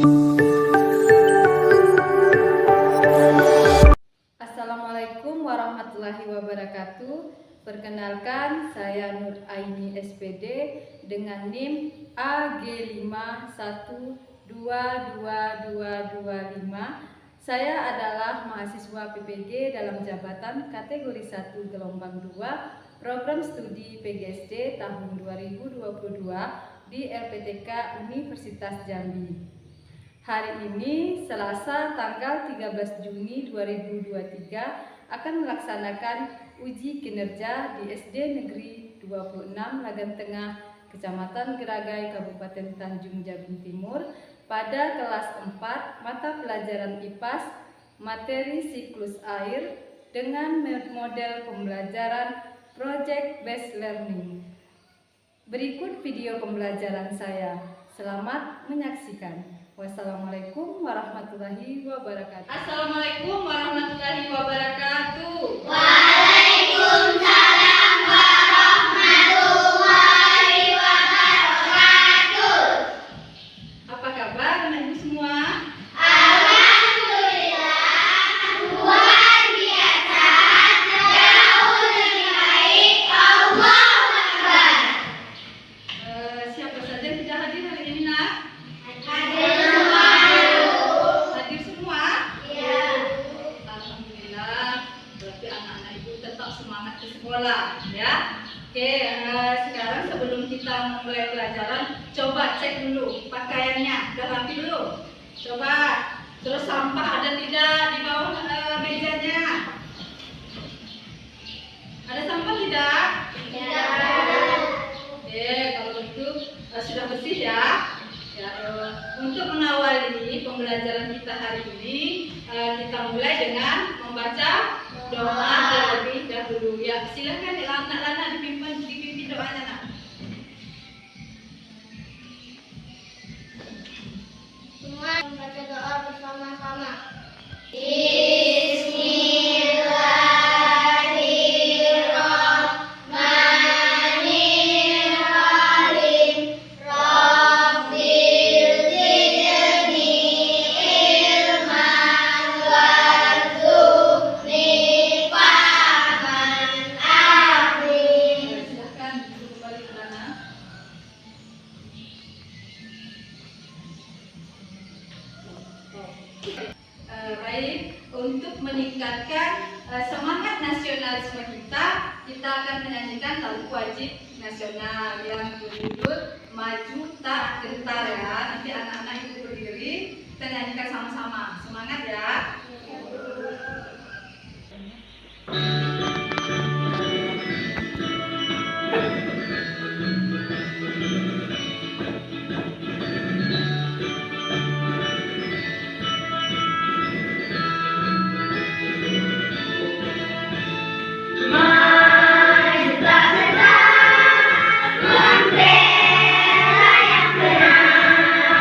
Assalamualaikum warahmatullahi wabarakatuh. Perkenalkan, saya Nur Aini SPD dengan NIM AG51222225. Saya adalah mahasiswa PPG dalam jabatan kategori 1 gelombang 2 program studi PGSD tahun 2022 di LPTK Universitas Jambi. Hari ini, Selasa tanggal 13 Juni 2023, akan melaksanakan uji kinerja di SD Negeri 26 Lagan Tengah, Kecamatan Geragai, Kabupaten Tanjung Jabung Timur pada kelas 4 mata pelajaran IPAS materi siklus air dengan model pembelajaran Project Based Learning. Berikut video pembelajaran saya. Selamat menyaksikan. Wassalamualaikum warahmatullahi wabarakatuh. Assalamualaikum warahmatullahi wabarakatuh. Waalaikumsalam warahmatullahi wabarakatuh. Apa kabar anak ibu semua? Alhamdulillah, luar biasa, jauh lebih baik. Allahu Akbar. Siapa saja yang tidak hadir hari ini, nak? Hadir Hadir semua? ya. Alhamdulillah. Berarti anak-anak ibu tetap semangat ke sekolah, ya. Oke, sekarang sebelum kita memulai pelajaran, coba cek dulu pakaiannya, udah rapi belum? Coba. Terus sampah ada tidak di bawah mejanya? Ada sampah tidak? Oke, kalau itu sudah bersih ya. Ya, untuk mengawali pembelajaran kita hari ini, kita mulai dengan membaca doa terlebih dahulu. Ya, silakan anak-anak dipimpin doanya, nak. Semua membaca doa bersama-sama. Bismillahirrahmanirrahim. Rabbil zidni ilman warzuqni fahman alim. Silakan duduk kembali ke sana. Baik, untuk meningkatkan semangat nasionalisme kita akan menyanyikan lagu wajib nasional yang berjudul Maju Tak Gentar ya. Nanti anak-anak itu berdiri, kita nyanyikan sama-sama. Semangat ya. Maju tak gentar, membela yang benar.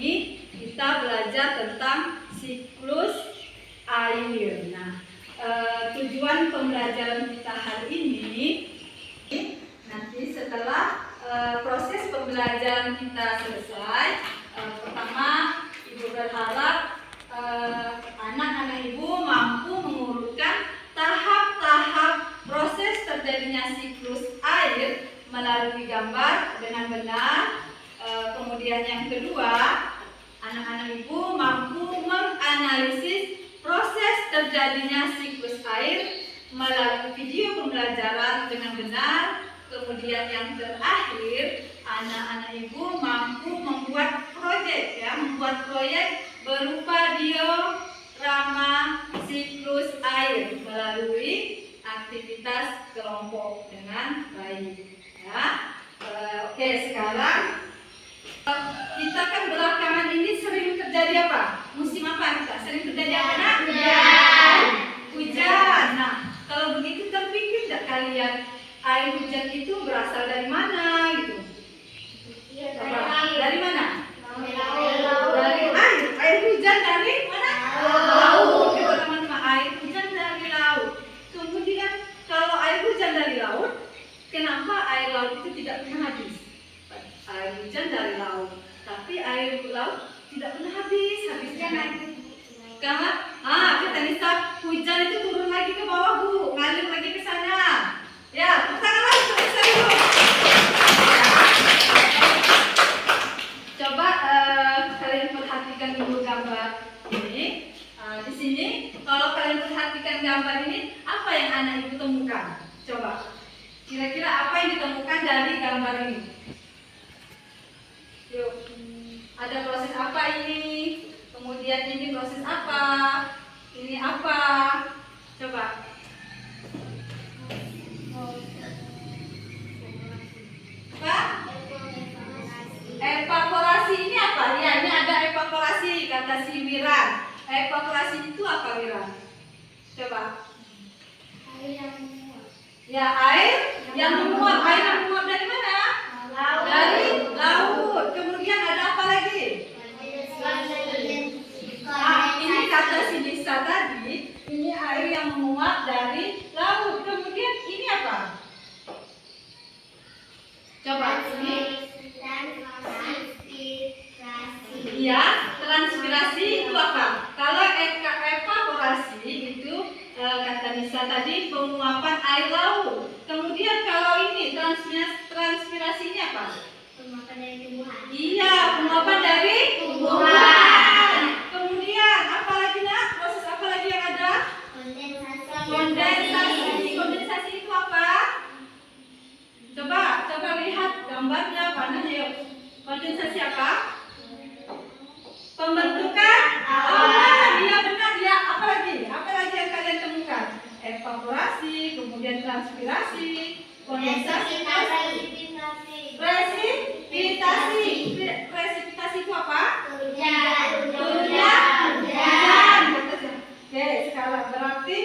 ini kita belajar tentang siklus air. Nah, tujuan pembelajaran kita hari ini nanti setelah proses pembelajaran kita selesai, pertama Ibu berharap anak-anak Ibu mampu mengurutkan tahap-tahap proses terjadinya siklus air melalui gambar dengan benar. Kemudian yang kedua, anak-anak Ibu mampu menganalisis proses terjadinya siklus air melalui video pembelajaran dengan benar. Kemudian yang terakhir, anak-anak Ibu mampu membuat proyek, membuat proyek berupa diorama siklus air melalui aktivitas kelompok dengan baik. Oke, sekarang kita kan belakangan ini sering terjadi apa? Musim apa kita? Sering terjadi apa? Hujan. Hujan. Nah, kalau begitu terpikir tidak kalian air hujan itu berasal dari mana gitu? Dari mana? Dari air hujan dari mana? Laut. Teman-teman, air hujan dari laut. Kemudian kalau air hujan dari laut, kenapa air laut itu tidak pernah habis? Air hujan dari laut, tapi air laut tidak pernah habisnya nanti. Karena kata Nisa, hujan itu turun lagi ke bawah Bu, ngalir lagi ke sana. Ya, tepuk tangan lagi untuk Nisa dulu. Coba kalian perhatikan dulu gambar ini. Di sini, kalau kalian perhatikan gambar ini, apa yang anak Ibu temukan? Coba, kira-kira apa yang ditemukan dari gambar ini? Yuk, ada proses apa ini? Kemudian ini proses apa? Ini apa? Coba. Apa? Evaporasi ini apa? Ya, ini ada evaporasi, kata si Wiran. Evaporasi itu apa, Wiran? Coba. Ya, air yang menguap. Air yang menguap dari mana? Dari laut. Kemudian ada apa lagi? Ini kata si Nisa tadi, ini air yang menguap dari laut. Kemudian ini apa? Coba ini. Iya, transpirasi itu apa? Kalau evaporasi itu kata Nisa tadi penguapan air laut. Kemudian kalau ini transpirasi ini apa? Penguapan dari tumbuhan. Iya, penguapan dari tumbuhan. Kemudian apa lagi nak? Proses apa lagi yang ada? Kondensasi. Kondensasi itu apa? Coba lihat gambarnya, panahnya yuk. Kondensasi apa? Pembentukan awan. Iya benar ya. Apa lagi? Apa lagi yang kalian temukan? Evaporasi, kemudian transpirasi, kondensasi, presipitasi. Presipitasi itu apa? Hujan. Oke, sekarang berarti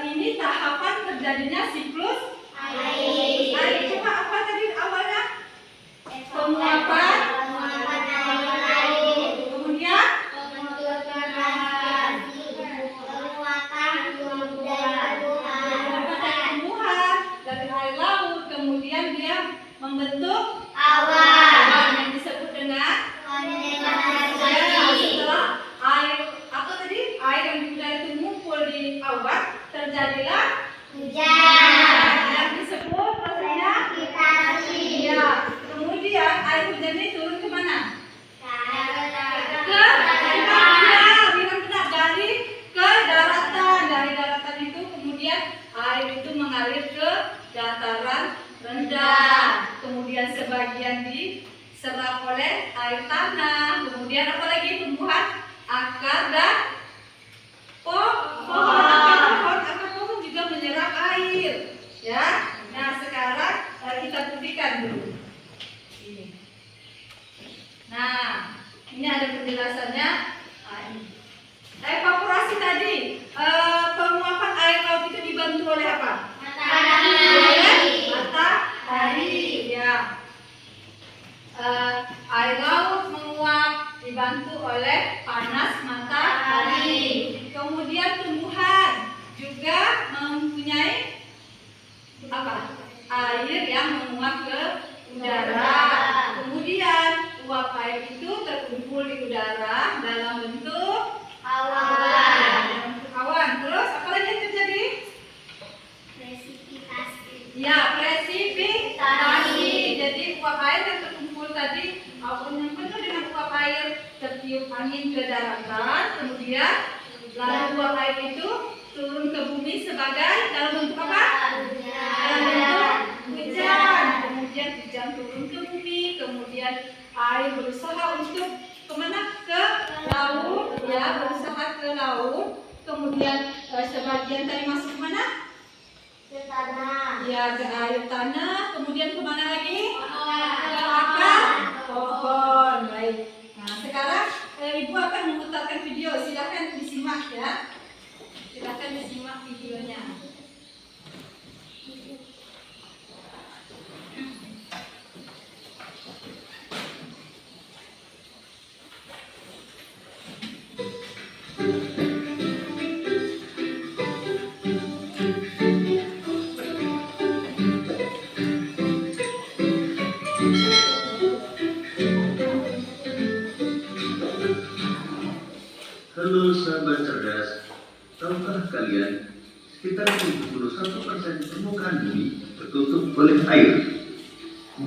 ini tahapan terjadinya siklus air. Coba apa tadi awalnya? Penguapan. Kemudian tumbuhan dari air laut, kemudian dia membentuk awan yang disebut dengan setelah air apa tadi? Air yang sudah itu ngumpul di awan, terjadilah hujan yang disebut prosesnya ya. Kemudian air hujan ini turun ke mana? Dari daratan itu kemudian air itu mengalir ke dataran rendah, kemudian sebagian diserap oleh air tanah, kemudian apalagi tumbuhan akar dan akar pohon juga menyerap air ya. Nah sekarang kita buktikan dulu ini. Nah ini ada penjelasannya. Evaporasi tadi, penguapan air laut itu dibantu oleh apa? Matahari, ya. Air laut menguap menguap ke udara. Kemudian uap air itu terkumpul di udara dalam bentuk awan. Terus apa lagi yang terjadi? Ya, presipitasi. Jadi uap air yang terkumpul tadi, awan yang penuh dengan uap air tertiup angin ke daratan, kemudian lalu uap air itu turun ke bumi sebagai dalam bentuk apa? Dalam bentuk hujan. Kemudian hujan turun ke bumi, kemudian air berusaha untuk kemana? Ke laut, ya, berusaha ke laut. Kemudian sebagian tadi masuk kemana? Ya, ke air tanah. Kemudian kemana lagi? Ke akar pohon. Baik. Nah, sekarang Ibu akan memutarkan video. Silakan disimak ya. Silakan disimak videonya. Halo sahabat cerdas, tahukah kalian sekitar 71% permukaan bumi tertutup oleh air.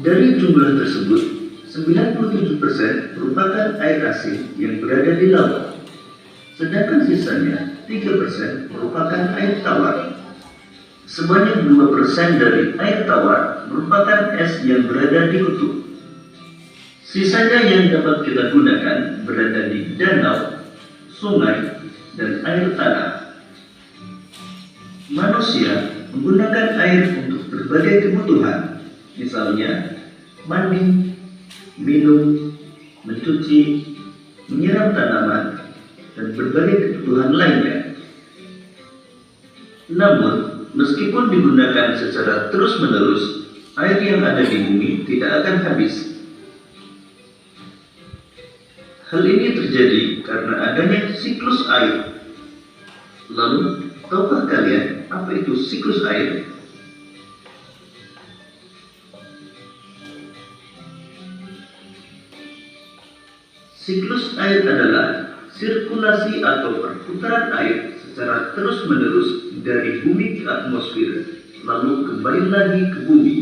Dari jumlah tersebut, 97% merupakan air asin yang berada di laut, sedangkan sisanya 3% merupakan air tawar. Sebanyak 2% dari air tawar merupakan es yang berada di kutub. Sisanya yang dapat kita gunakan berada di danau, sungai, dan air tanah. Manusia menggunakan air untuk berbagai kebutuhan, misalnya mandi, minum, mencuci, menyiram tanaman, dan berbagai kebutuhan lainnya. Namun, meskipun digunakan secara terus-menerus, air yang ada di bumi tidak akan habis. Hal ini terjadi karena adanya siklus air. Lalu, tahukah kalian apa itu siklus air? Siklus air adalah sirkulasi atau perputaran air secara terus-menerus dari bumi ke atmosfer, lalu kembali lagi ke bumi.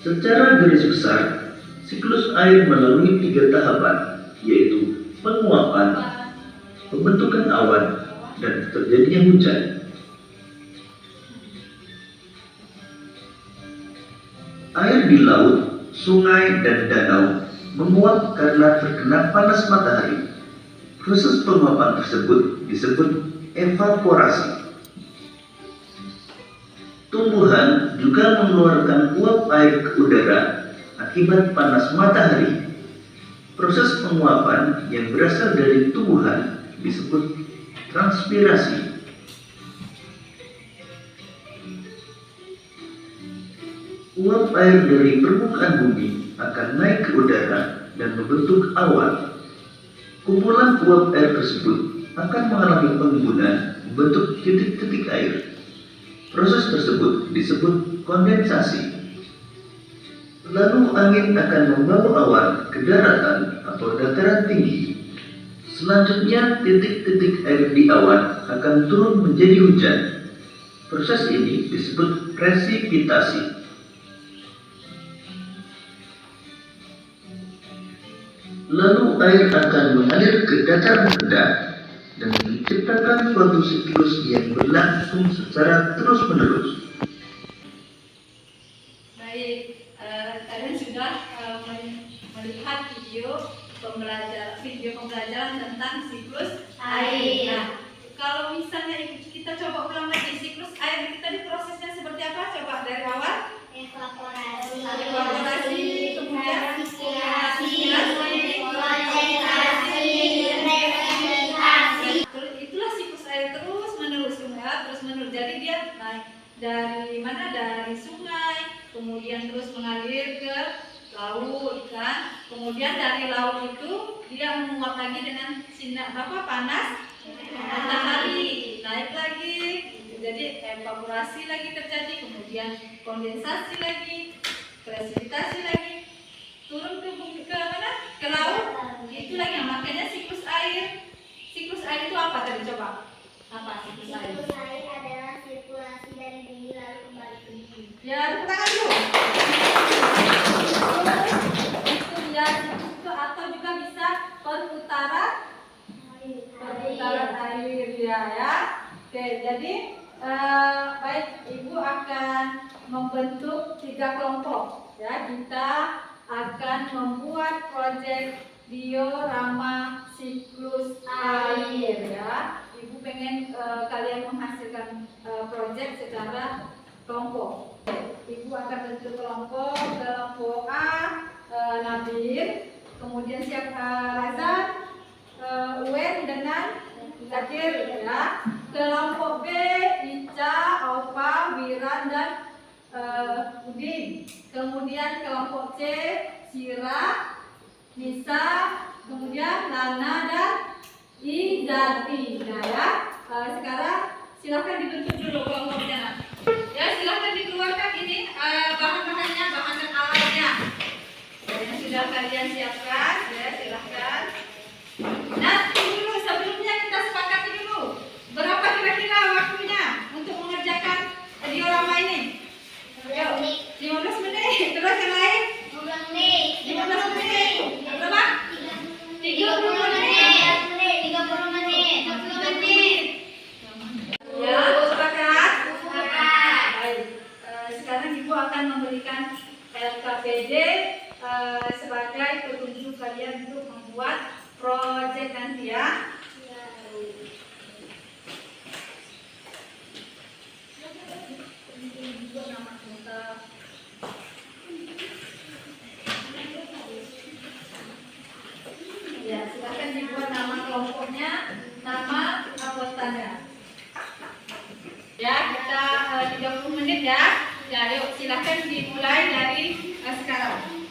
Secara garis besar, siklus air melalui 3 tahapan, yaitu penguapan, pembentukan awan, dan terjadinya hujan. Air di laut, sungai, dan danau menguap karena terkena panas matahari. Proses penguapan tersebut disebut evaporasi. Tumbuhan juga mengeluarkan uap air ke udara akibat panas matahari. Proses penguapan yang berasal dari tumbuhan disebut transpirasi. Uap air dari permukaan bumi akan naik ke udara dan membentuk awan. Kumpulan uap air tersebut akan mengalami penimbunan membentuk titik-titik air. Proses tersebut disebut kondensasi. Lalu angin akan membawa awan ke daratan atau dataran tinggi. Selanjutnya titik-titik air di awan akan turun menjadi hujan. Proses ini disebut presipitasi. Lalu air akan mengalir ke dataran rendah dan menciptakan suatu siklus yang berlangsung secara terus-menerus. Baik, kalian sudah melihat video pembelajaran tentang siklus air. Nah, kalau misalnya kita coba ulang lagi siklus air kita di prosesnya seperti apa? Coba dari awal. Evaporasi, kemudian itulah siklus air terus menerus ya, terus menerus. Jadi dia naik dari mana? Dari sungai, kemudian terus mengalir ke laut kan. Kemudian dari laut itu dia menguap lagi dengan sinar panas evaporasi lagi terjadi, kemudian kondensasi lagi, presipitasi lagi, turun ke mana? Ke laut. Itu lagi yang makanya siklus air. Siklus air itu apa tadi coba? Apa siklus air? Siklus air adalah sirkulasi dari bumi lalu kembali ke bumi. Ya, tepuk tangan dulu. Itu dia siklus itu, atau juga bisa perputaran air ya. Oke, jadi baik, Ibu akan membentuk 3 kelompok ya. Kita akan membuat proyek diorama siklus air ya. Ibu pengen kalian menghasilkan proyek secara kelompok. Ibu akan bentuk kelompok A, Nabil, kemudian Razan, Uwen dengan Zakir ya. Kelompok B, Ica, Aupa, Wiran dan Udin. Kemudian kelompok C, Sira, Nisa, kemudian Lana dan Izati. Nah ya, sekarang silahkan dibentuk dulu kelompoknya. Ya, silahkan dikeluarkan ini bahan-bahannya, bahan dan alatnya. Yang sudah kalian siapkan, ya silahkan. Nah, dulu sebelumnya kita sepakati dulu berapa kira-kira waktunya untuk mengerjakan diorama ini. Ayo, 15 menit. Terus yang lain? 15 menit. 15 menit. Berapa? 30 menit. 30 menit. 60 menit. Ya, sepakat? Sepakat. Baik. Sekarang Ibu akan memberikan LKPD sebagai petunjuk kalian untuk membuat proyek nanti ya. Ya, silakan dibuat nama kelompoknya, nama anggotanya. Ya, kita 30 menit ya. Ya, yuk silakan dimulai dari sekarang.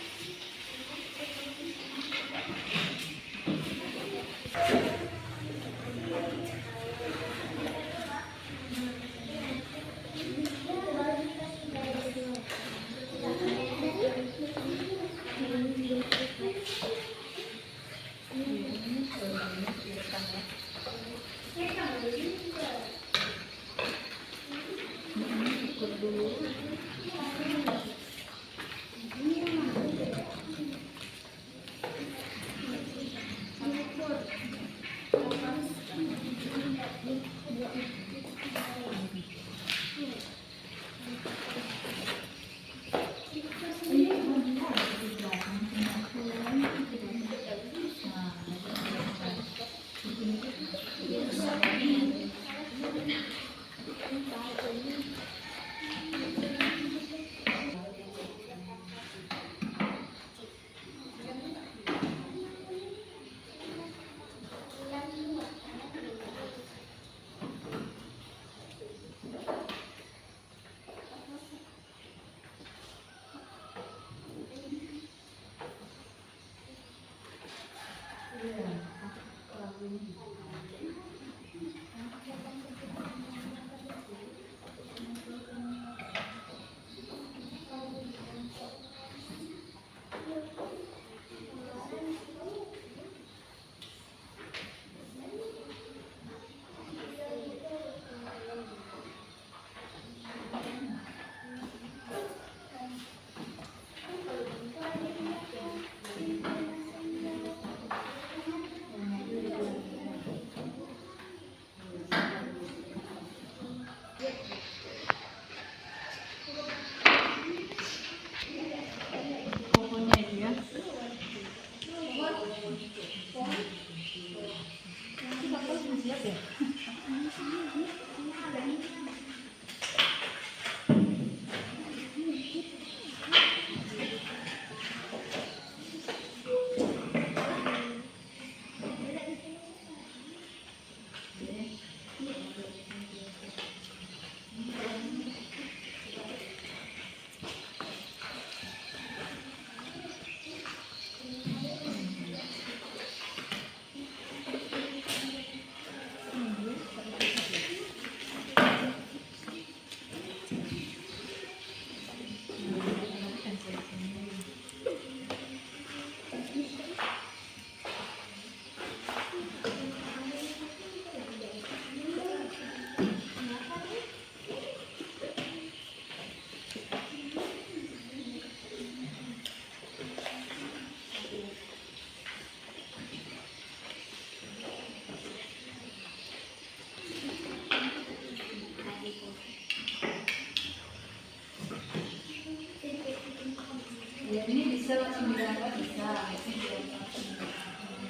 bisa 9 bisa.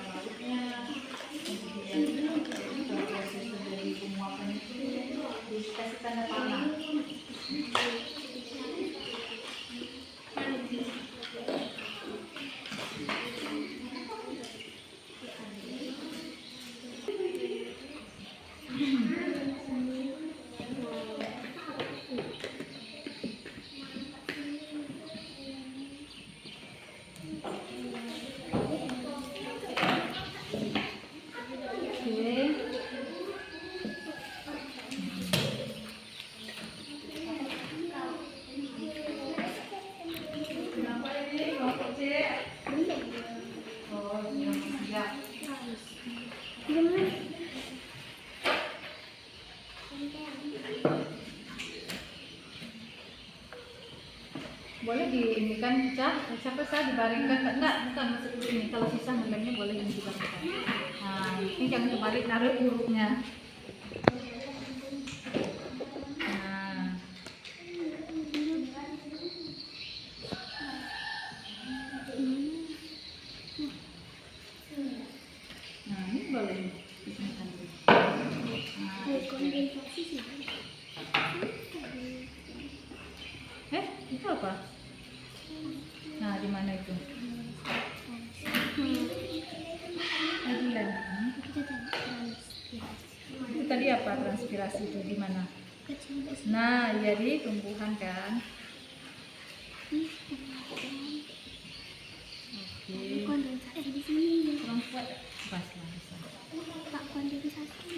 Lautnya, kemudian proses dari penguapan itu dikasih tanda panah. Boleh di ini kan siapa dibaringkan enggak bukan masuk ini, kalau sisa ngelengnya boleh ini dibaringkan. Nah ini jangan kebalik, naruh urupnya. Nah ini boleh disinikan dulu. Itu apa? Nah, di mana itu? Itu tadi apa transpirasi itu di mana? Nah, jadi tumbuhan kan. Oke. Kurang kuat. Pas lah bisa. Pak kondensasi.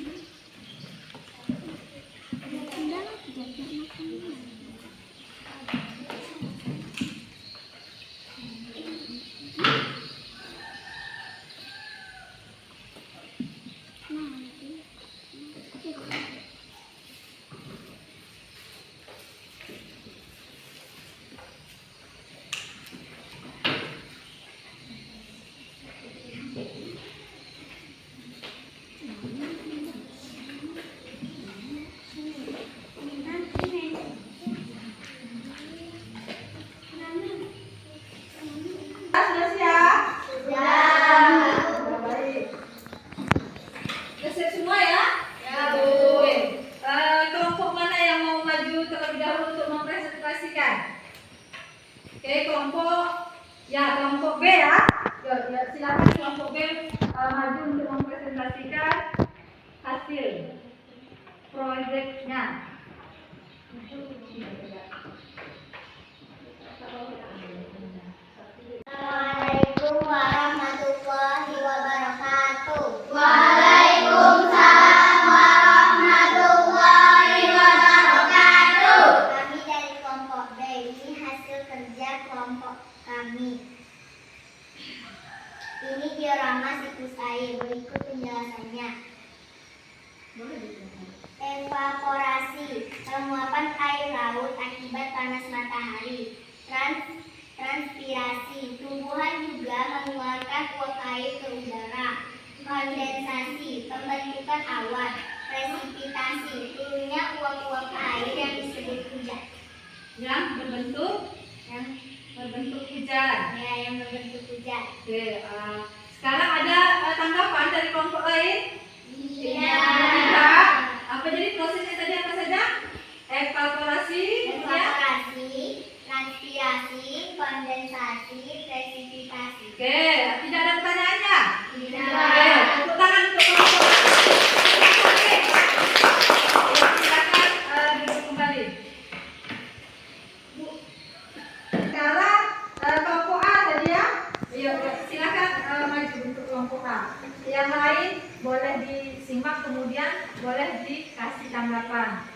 Oke, kelompok B ya. Silakan kelompok B maju untuk mempresentasikan hasil proyeknya. Assalamualaikum warahmatullahi wabarakatuh. Waalaikumsalam warahmatullahi wabarakatuh. Kami dari kelompok B, ini hasil kerja kelompok kami. Ini diorama siklus air, berikut penjelasannya. Evaporasi, penguapan air laut akibat panas matahari. Transpirasi, tumbuhan juga mengeluarkan uap air ke udara. Kondensasi, pembentukan awan. Presipitasi, turunnya uap-uap air yang disebut hujan. Yang berbentuk hujan. Ya, yang berbentuk hujan. Oke, sekarang ada tanggapan dari kelompok lain? Tidak. Apa jadi prosesnya tadi apa saja? Evaporasi, Transpirasi, kondensasi, presipitasi. Oke, tidak ada pertanyaannya? Tidak. Oke, tepuk tangan untuk kelompok. Oke. Ya, silakan duduk kembali. Bu. Sekarang kelompok A tadi ya. Silakan maju untuk kelompok A. Yang lain boleh disimak kemudian boleh dikasih tanggapan.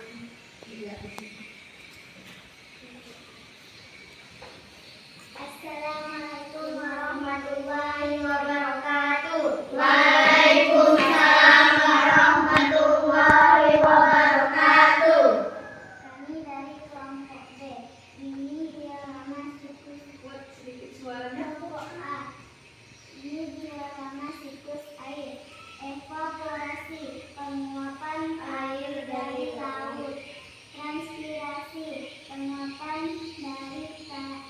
Assalamualaikum warahmatullahi wabarakatuh. Waalaikumsalam warahmatullahi wabarakatuh. Kami dari kelompok B. Ini diorama siklus Sedikit suaranya. A. Ini diorama siklus air. Evaporasi, penguapan air dari laut. Transpirasi, penguapan dari tumbuhan.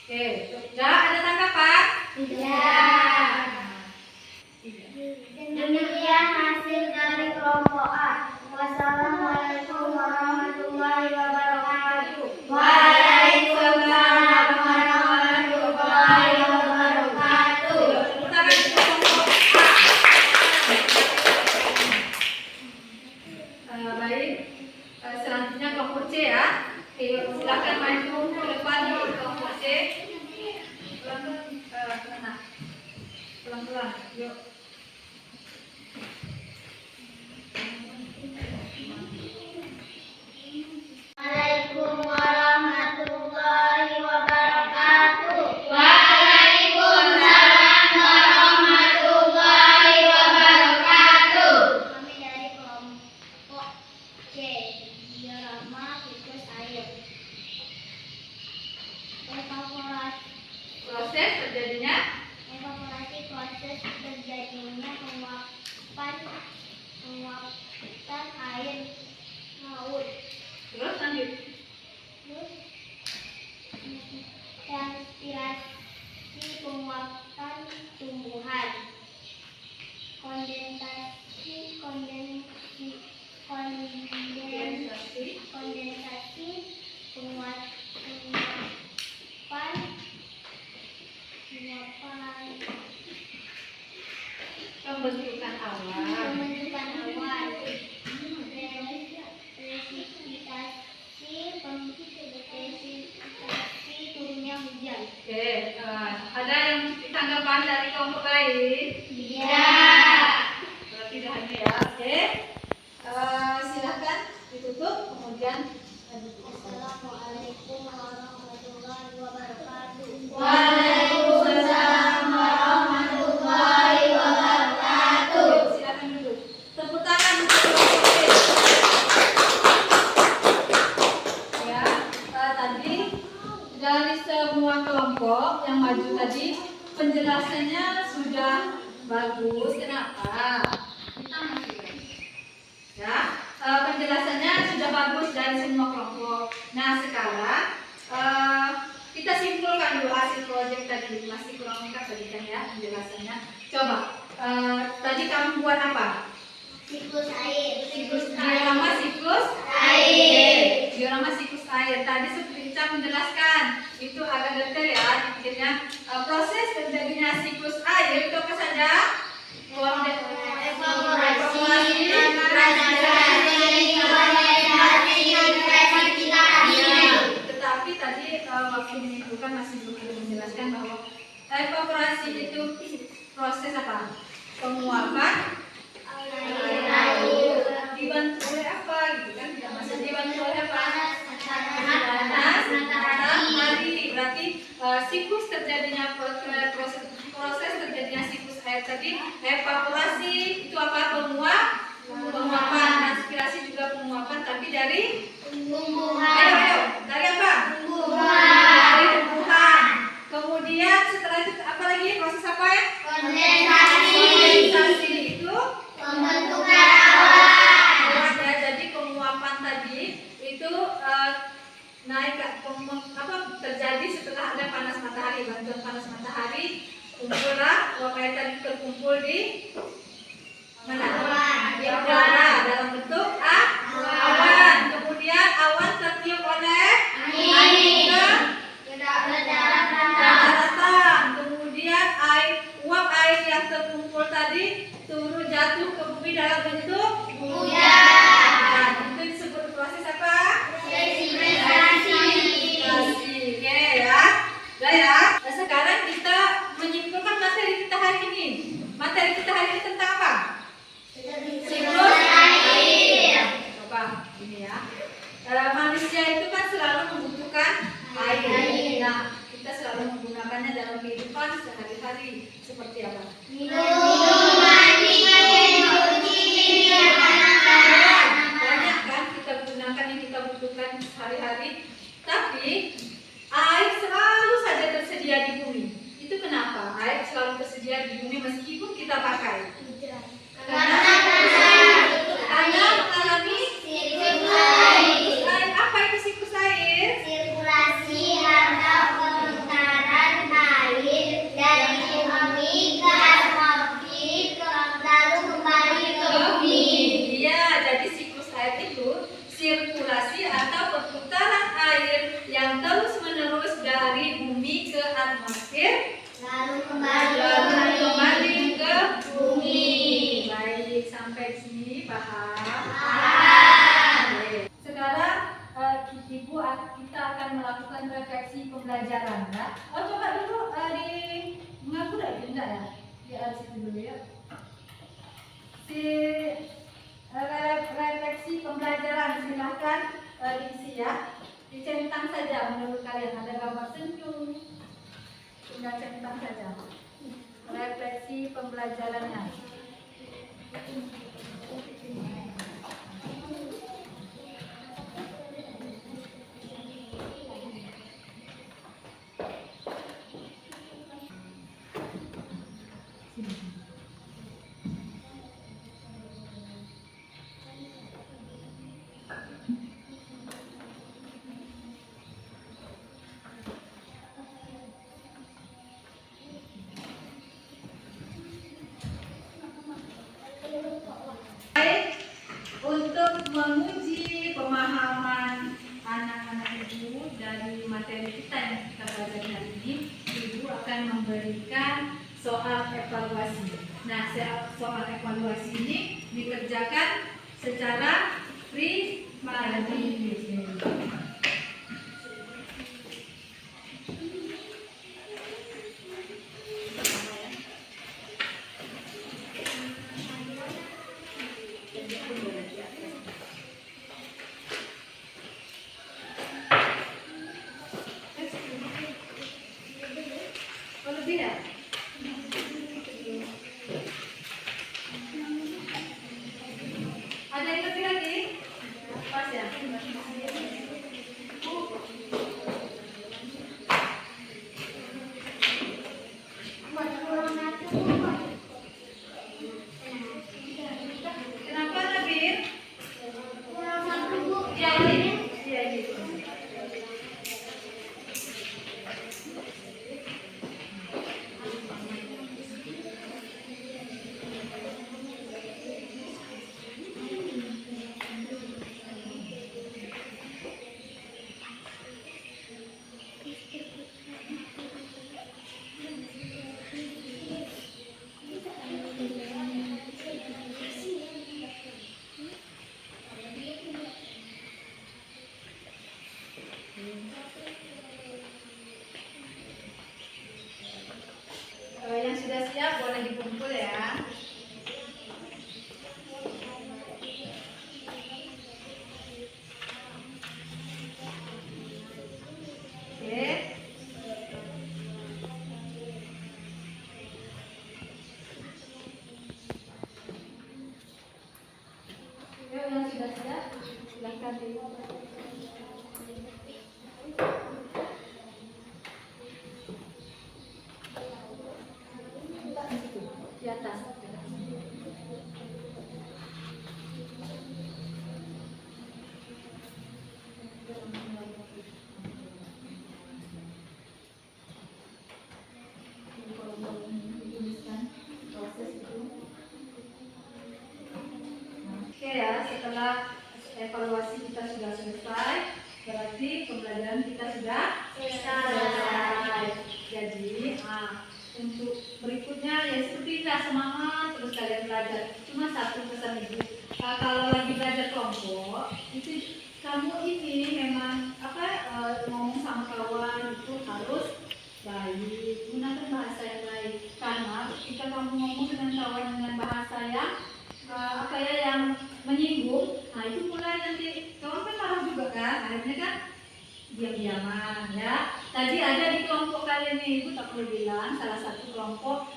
Oke, sudah ada tanggapan? Tidak. Demikian hasil dari kelompok A. Wassalamualaikum warahmatullahi wabarakatuh. Waalaikumsalam warahmatullahi wabarakatuh. Tepuk tangan untuk kelompok A. Baik, selanjutnya kelompok C ya. Oke, silakan maju ke depan kelompok C. Pelan-pelan, yuk. Waalaikumsalam warahmatullahi wabarakatuh. Waalaikumsalam warahmatullahi wabarakatuh. Kami dari kelompok C, diorama tikus air. Proses terjadinya Evaporasi proses terjadinya penguapan air laut. terus lanjut. Transpirasi penguapan tumbuhan. Kondensasi penguapan Pembentukan awan. pembentukan awan. Presipitasi turunnya hujan. Oke, ada yang tanggapan dari kelompok lain? Tidak. Berarti tidak ada ya. Oke, silahkan ditutup kemudian. Assalamualaikum warahmatullahi wabarakatuh. Waalaikumsalam warahmatullahi wabarakatuh. Silakan duduk. Tepuk tangan untuk kelompok C. Ya, tadi dari semua kelompok yang maju tadi penjelasannya sudah bagus. Kenapa? Ya, penjelasannya sudah bagus dari semua kelompok. Nah, sekarang kita simpulkan dulu hasil proyek tadi. Masih kurang lengkap tadi kan ya penjelasannya. Coba, tadi kamu buat apa? Siklus air. Diorama siklus air. Diorama siklus air. Tadi seperti Ica menjelaskan, itu agak detail ya dipikirnya. Proses terjadinya siklus air itu apa saja? Tetapi tadi waktu menyimpulkan masih belum menjelaskan bahwa evaporasi itu proses apa? Penguapan dibantu oleh apa gitu kan? Maksudnya dibantu oleh apa? Panas matahari. Berarti siklus terjadinya proses terjadinya siklus air tadi evaporasi itu apa? Penguapan, transpirasi juga penguapan, tapi dari ayo, dari apa? Dari tumbuhan. Kemudian setelah itu apa lagi? Proses apa ya? Kondensasi itu Pembentukan awan. ya, jadi penguapan tadi itu naik ke terjadi setelah ada panas matahari. Bantuan panas matahari kumpullah uap air tadi terkumpul di mana? Di udara dalam bentuk awan. Kemudian awan tertiup oleh angin ke daratan. Kemudian uap air yang terkumpul tadi turun jatuh ke bumi dalam bentuk Hujan. Nah, itu disebut proses apa? Presipitasasi. Oke ya. Udah ya. Nah, sekarang kita menyimpulkan materi kita hari ini. Materi kita hari ini tentang apa? Siklus air. Coba ini ya. Manusia itu kan selalu membutuhkan air. Nah, kita selalu menggunakannya dalam kehidupan sehari-hari. Seperti apa? Minum, mandi, mencuci, Banyak kan kita gunakan yang kita butuhkan sehari-hari. Tapi air selalu saja tersedia di bumi. Itu kenapa? Air selalu tersedia di bumi meskipun kita pakai. Karena mengalami siklus air. Apa itu siklus air? sirkulasi atau perputaran kembali ke bumi. Baik, sampai sini paham? Paham. Baik. Sekarang Ibu kita akan melakukan refleksi pembelajaran ya. Oh, coba dulu mengaku enggak ya? Di situ dulu ya. Refleksi pembelajaran silahkan diisi ya. Dicentang saja menurut kalian ada gambar senyum. Tinggal centang saja. Refleksi pembelajarannya. Untuk menguji pemahaman anak-anak Ibu dari materi kita yang kita pelajari hari ini, Ibu akan memberikan soal evaluasi. Nah, soal evaluasi ini dikerjakan secara pribadi. Oh, lebih ya? Ada yang lebih lagi? Pas ya? Kenapa Nabil? Ya, ini. Ya, ini. Yang sudah siap boleh dikumpul ya. Oke. Yuk, yang sudah siap silakan di atas. Oke ya, setelah evaluasi kita sudah selesai, berarti pembelajaran kita sudah selesai. Jadi, untuk berikutnya ya seperti ini, semangat terus kalian belajar. Cuma satu pesan Ibu, kalau lagi belajar kelompok itu kamu ini memang ngomong sama kawan itu harus baik, gunakan bahasa yang baik. Karena jika kamu ngomong dengan kawan dengan bahasa yang yang menyinggung, nah itu mulai nanti kawan kan marah juga kan, akhirnya kan diam-diaman ya. Tadi ada di kelompok kalian nih, Ibu tak perlu bilang, salah satu kelompok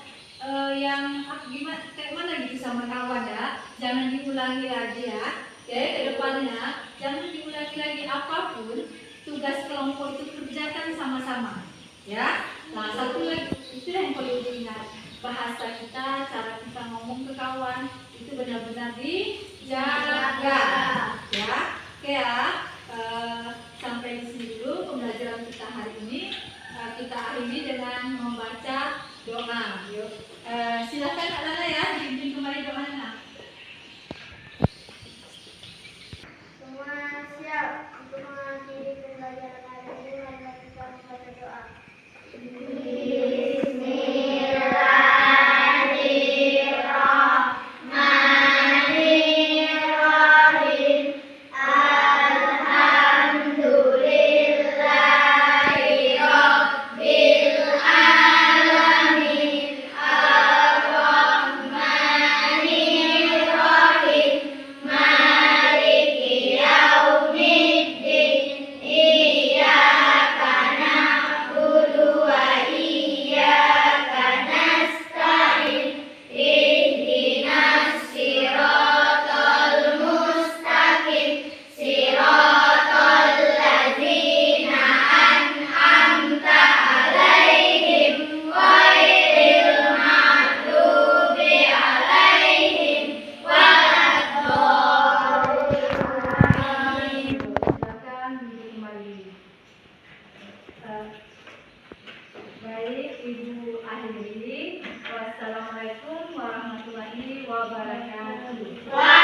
yang gimana, kayak mana gitu sama kawan ya. Jangan diulangi lagi ya. Oke, ke depannya jangan diulangi lagi apapun. Tugas kelompok itu kerjakan sama-sama ya. Nah, satu lagi itu yang perlu diingat, bahasa kita, cara kita ngomong ke kawan itu benar-benar dijaga ya. Oke ya. Sampai di sini dulu pembelajaran kita hari ini. Kita akhiri dengan membaca doa. Yuk, silakan Kak Lana ya, dipimpin kembali doanya. Semua siap untuk mengakhiri pembelajaran hari ini. Mari kita membaca doa. Bismillah. Baik, Ibu akhiri. Wassalamualaikum warahmatullahi wabarakatuh.